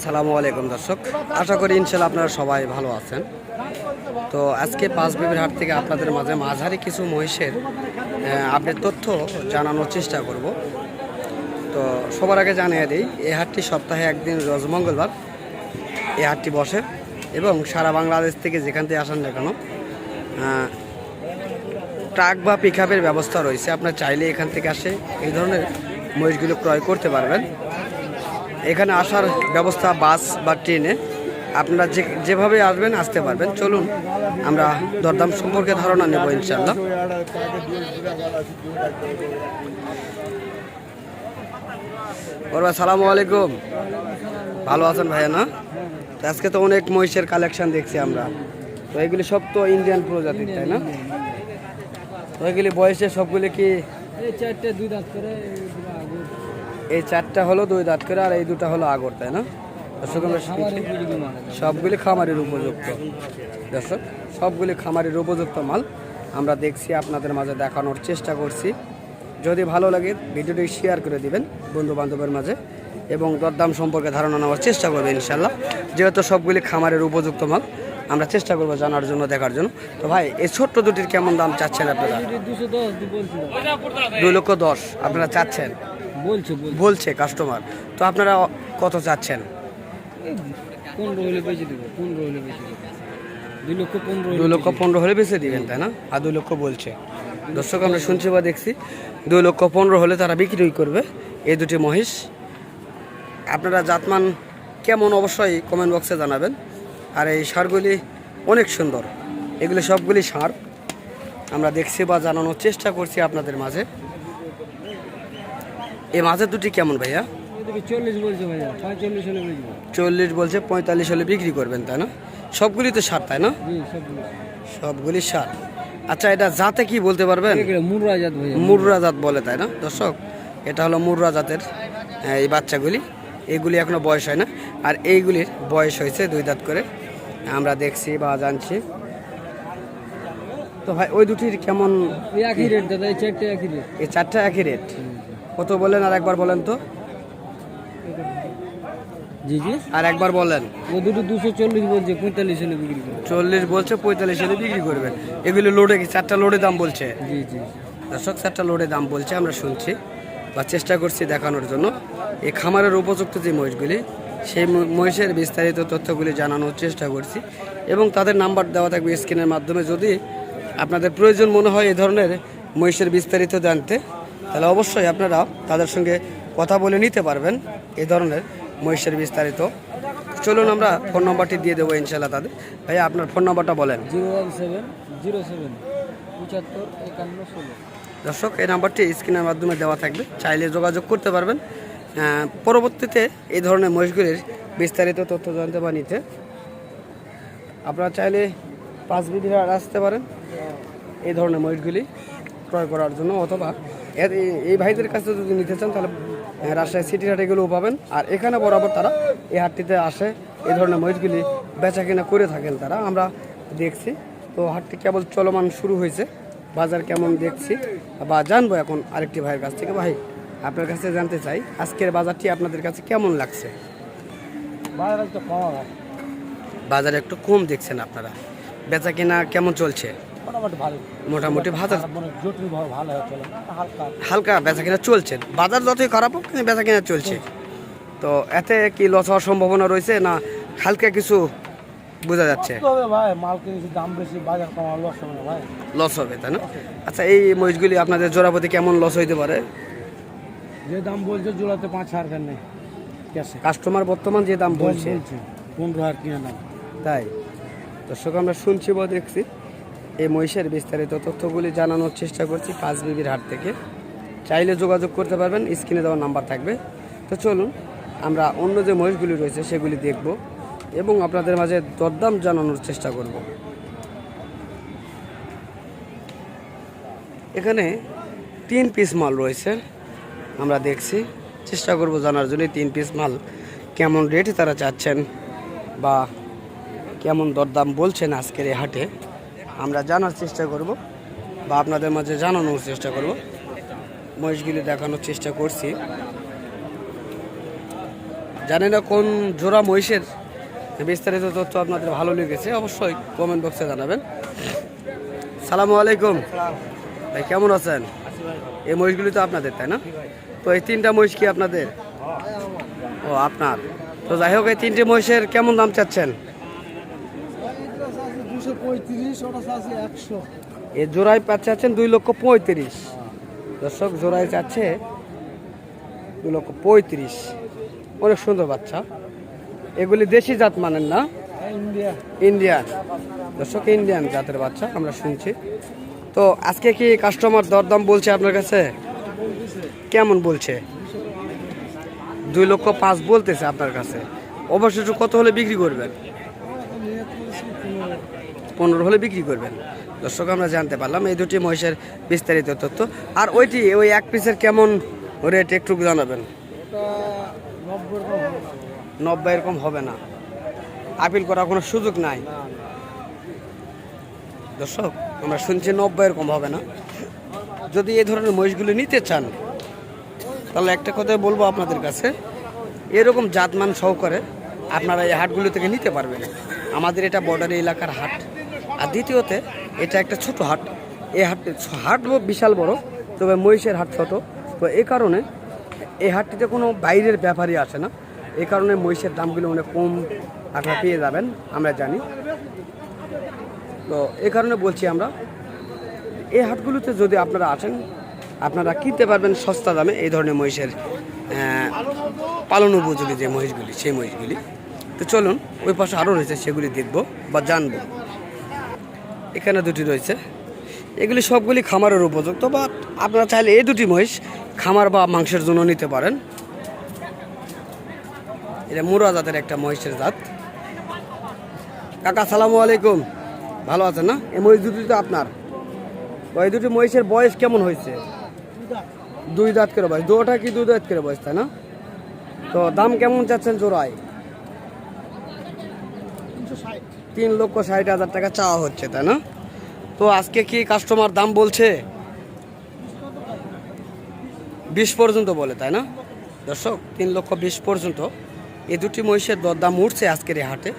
সালামু আলাইকুম দর্শক, আশা করি ইনশাল্লাহ আপনারা সবাই ভালো আছেন। তো আজকে পাঁচবিবির হাট থেকে আপনাদের মাঝে মাঝারি কিছু মহিষের আপডেট তথ্য জানানোর চেষ্টা করব। তো সবার আগে জানিয়ে দিই, এই হাটটি সপ্তাহে একদিন রোজ মঙ্গলবার এই হাটটি বসে এবং সারা বাংলাদেশ থেকে যেখান থেকে আসেন না কেন ট্রাক বা পিক আপের ব্যবস্থা রয়েছে। আপনার চাইলে এখান থেকে আসে এই ধরনের মহিষগুলো ক্রয় করতে পারবেন। এখানে আসার ব্যবস্থা বাস বা ট্রেনে, আপনারা যেভাবে আসতে পারবেন। চলুন আমরা দরদাম সম্পর্কে ধারণা নেব ইনশাল্লাহ। সালামু আলাইকুম, ভালো আছেন ভাইয়া? না, তো আজকে তো অনেক মহিষের কালেকশন দেখছি আমরা। তো এগুলি সব তো ইন্ডিয়ান প্রজাতির, তাই না? তো এগুলি বয়সে সবগুলি কি এই চারটা হলো 2 দাঁত করে আর এই দুটা হলো আগর, তাই না? সবগুলি খামারের উপযুক্ত দর্শক, সবগুলি খামারের উপযুক্ত মাল আমরা দেখছি, আপনাদের মাঝে দেখানোর চেষ্টা করছি। যদি ভালো লাগে ভিডিওটি শেয়ার করে দিবেন বন্ধু বান্ধবের মাঝে এবং দরদাম সম্পর্কে ধারণা নেওয়ার চেষ্টা করবেন ইনশাল্লাহ। যেহেতু সবগুলি খামারের উপযুক্ত মাল, আমরা চেষ্টা করবো জানার জন্য, দেখার জন্য। তো ভাই, এই ছোট্ট দুটির কেমন দাম চাচ্ছেন আপনারা? 2,10,000 আপনারা চাচ্ছেন, বলছে কাস্টমার। তো আপনারা কত চাচ্ছেন? 2,15,000 হলে বেঁচে দিবেন, তাই না? আর 2 লক্ষ বলছে। দর্শক, আমরা শুনছি বা দেখছি 2,15,000 হলে তারা বিক্রি করবে এই দুটি মহিষ। আপনারা জাতমান কেমন অবশ্যই কমেন্ট বক্সে জানাবেন। আর এই ষাঁড়গুলি অনেক সুন্দর, এগুলি সবগুলি ষাঁড় আমরা দেখছি বা জানানোর চেষ্টা করছি আপনাদের মাঝে। এই মাঝের দুটি কেমন ভাইয়া? 40 বলছে ভাইয়া, 45 হলে 40 বলছে, 45 হলে বিক্রি করবেন, তাই না? সবগুলি তো ষাঁড়, তাই না? সবগুলি ষাঁড়। আচ্ছা, এটা জাতে কি বলতে পারবেন? মুর্রা জাত ভাইয়া, মুর্রা জাত বলে, তাই না দর্শক? এটা হলো মুর্রা জাতের এই বাচ্চাগুলি। এগুলি এখনো বয়স হয় না, আর এইগুলির বয়স হয়েছে 2 দাঁত করে, আমরা দেখছি বা জানছি। তো ভাই, ওই দুটির কেমন? একই রেট দাদা, এই চারটে একই রেট। এই চারটা একই রেট। কত বলেন আর একবার বলেন তো? জি জি, আর একবার বলেন। ও দুটো 240 বলছে, 45 হলে বিক্রি করবে। 40 বলছে, 45 হলে বিক্রি করবেন। এগুলি লোডে কি? চারটা লোডে দাম বলছে। জি জি দর্শক, চারটা লোডে দাম বলছে, আমরা শুনছি বা চেষ্টা করছি দেখানোর জন্য। এই খামারের উপযুক্ত যে মহিষগুলি, সেই মহিষের বিস্তারিত তথ্যগুলি জানানোর চেষ্টা করছি এবং তাদের নাম্বার দেওয়া থাকবে স্ক্রিনের মাধ্যমে। যদি আপনাদের প্রয়োজন মনে হয় এই ধরনের মহিষের বিস্তারিত জানতে, তাহলে অবশ্যই আপনারা তাদের সঙ্গে কথা বলে নিতে পারবেন এই ধরনের মহিষের বিস্তারিত। চলুন আমরা ফোন নম্বরটি দিয়ে দেবো ইনশাল্লাহ তাদের। ভাই, আপনার ফোন নম্বরটা বলেন। 01707 দর্শক, এই নাম্বারটি স্ক্রিনের মাধ্যমে দেওয়া থাকবে, চাইলে যোগাযোগ করতে পারবেন পরবর্তীতে এই ধরনের মহিষগুলির বিস্তারিত তথ্য জানতে বা নিতে। আপনারা চাইলে পাঁচবিবির হাট আসতে পারেন এই ধরনের মহিষগুলি ক্রয় করার জন্য, অথবা এই ভাইদের কাছে যদি নিতে চান তাহলে রাজশাহী সিটি হাটে এগুলোও পাবেন। আর এখানে বরাবর তারা এই হাটটিতে আসে, এই ধরনের মহিষগুলি বেচা কিনা করে থাকেন তারা, আমরা দেখছি। তো হাটটি কেবল চলমান শুরু হয়েছে, বাজার কেমন দেখছি বা জানবো এখন আরেকটি ভাইয়ের কাছ থেকে। ভাই, আপনার কাছে জানতে চাই আজকের বাজারটি আপনাদের কাছে কেমন লাগছে? বাজার একটু কম দেখছেন আপনারা, বেচা কিনা কেমন চলছে? মোটামুটি হালকা বেচা কিনা চলছে। বাজার যতই খারাপ হোক, কিন্তু বেচা কিনা চলছে। তো এতে কি লস হওয়ার সম্ভাবনা রয়েছে, না হালকা কিছু বোঝা যাচ্ছে? লস হবে, তাই না? আচ্ছা, এই মহিষগুলি আপনাদের জোড়াপতি কেমন লস হইতে পারে? যে দাম বলছে জোড়াতে 5,000 নেই, কাস্টমার বর্তমান যে দাম বলছে 15,000 কিনা দাম। তাই দর্শক, আমরা শুনছি বা দেখছি, এই মহিষের বিস্তারিত তথ্যগুলি জানানোর চেষ্টা করছি পাঁচবিবির হাট থেকে। চাইলে যোগাযোগ করতে পারবেন, স্ক্রিনে দেওয়া নাম্বার থাকবে। তো চলুন আমরা অন্য যে মহিষগুলি রয়েছে সেগুলি দেখব এবং আপনাদের মাঝে দরদাম জানানোর চেষ্টা করব। এখানে 3 পিস মাল রয়েছে, আমরা দেখছি, চেষ্টা করব জানার জন্য 3 পিস মাল কেমন রেট তারা চাচ্ছেন বা কেমন দরদাম বলছেন আজকের এই হাটে, আমরা জানার চেষ্টা করব বা আপনাদের মাঝে জানানোর চেষ্টা করব। মহিষগুলি দেখানোর চেষ্টা করছি। জানি না কোন জোড়া মহিষের বিস্তারিত তথ্য আপনাদের ভালো লেগেছে, অবশ্যই কমেন্ট বক্সে জানাবেন। সালামু আলাইকুম ভাই, কেমন আছেন? এই মহিষগুলি তো আপনাদের, তাই না? তো এই 3টা মহিষ কি আপনাদের? ও আপনার। তো যাই হোক, এই 3টে মহিষের কেমন দাম চাচ্ছেন? 235, এই জোড়ায় চাচ্ছেন 2,35,000। দর্শক, জোড়ায় চাচ্ছে 2,35,000। অনেক সুন্দর বাচ্চা। এগুলি দেশি জাত মানেন না? ইন্ডিয়া। ইন্ডিয়ান। দর্শক, ইন্ডিয়ান জাতের বাচ্চা আমরা শুনছি। তো আজকে কি কাস্টমার দরদাম বলছে আপনার কাছে? কেমন বলছে? 2,05,000 বলতেছে আপনার কাছে। অবশ্যই কত হলে বিক্রি করবেন? 15 হলে বিক্রি করবেন। দর্শক, আমরা জানতে পারলাম এই দুটি মহিষের বিস্তারিত তথ্য। আর ওই এক পিসের কেমন রেট একটু জানাবেন? 90 এরকম হবে না? আপিল করার কোনো সুযোগ নাই? দর্শক, আমরা শুনছি 90 এরকম হবে না। যদি এই ধরনের মহিষগুলো নিতে চান, তাহলে একটা কথাই বলবো আপনাদের কাছে, এরকম জাতমান সহকারে আপনারা এই হাটগুলো থেকে নিতে পারবেন। আমাদের এটা বর্ডারি এলাকার হাট। আর দ্বিতীয়তে, এটা একটা ছোট হাট। এই হাট বিশাল বড়, তবে মহিষের হাট ছোট। তো এই কারণে এই হাটটিতে কোনো বাইরের ব্যাপারই আসে না। এই কারণে মহিষের দামগুলো অনেক কম আপনারা পেয়ে যাবেন, আমরা জানি। তো এই কারণে বলছি, আমরা এই হাটগুলোতে যদি আপনারা আসেন, আপনারা কিনতে পারবেন সস্তা দামে এই ধরনের মহিষের পালন উপযোগী যে মহিষগুলি, সেই মহিষগুলি। তো চলুন, ওই পাশে আরও রয়েছে, সেগুলি দেখব বা জানবো। এখানে দুটি রয়েছে, এগুলি সবগুলি খামারের উপযুক্ত, বা আপনারা চাইলে এই দুটি মহিষ খামার বা মাংসের জন্য নিতে পারেন। এটা মুরা জাতের একটা মহিষের জাত। কাকা, সালামু আলাইকুম, ভালো আছেন না? এই মহিষ দুটি তো আপনার। এই দুটি মহিষের বয়স কেমন হয়েছে? 2 দাঁত করে বয়স। দুটা কি 2 দাঁত করে বয়স, তাই না? তো দাম কেমন চাচ্ছেন জোড়ায়? 3,60,000 টাকা চাওয়া হচ্ছে, তাই না? তো আজকে কি কাস্টমার দাম বলছে? 20 পর্যন্ত বলে, তাই না? দর্শক, 3,20,000 পর্যন্ত এই দুটি মহিষের দরদাম উঠছে আজকের এই হাটে।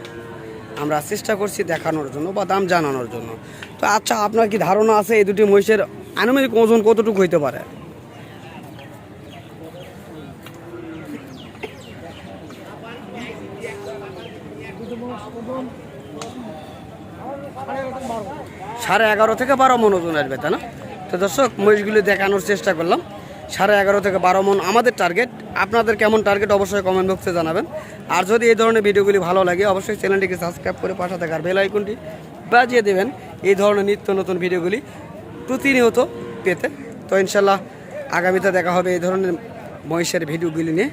আমরা চেষ্টা করছি দেখানোর জন্য বা দাম জানানোর জন্য। তো আচ্ছা, আপনার কি ধারণা আছে এই দুটি মহিষের আনুমানিক ওজন কতটুকু হইতে পারে? সাড়ে 11 থেকে 12 মন ওজন আসবে, তাই না? তো দর্শক, মহিষগুলি দেখানোর চেষ্টা করলাম। 11.5 থেকে 12 মন আমাদের টার্গেট। আপনাদের কেমন টার্গেট অবশ্যই কমেন্ট বক্সে জানাবেন। আর যদি এই ধরনের ভিডিওগুলি ভালো লাগে, অবশ্যই চ্যানেলটিকে সাবস্ক্রাইব করে পাশে থাকার বেল আইকনটি বাজিয়ে দেবেন এই ধরনের নিত্য নতুন ভিডিওগুলি প্রতিনিয়ত পেতে। তো ইনশাল্লাহ আগামীতে দেখা হবে এই ধরনের মহিষের ভিডিওগুলি নিয়ে।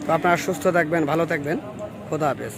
তো আপনারা সুস্থ থাকবেন, ভালো থাকবেন। খোদা হাফেজ।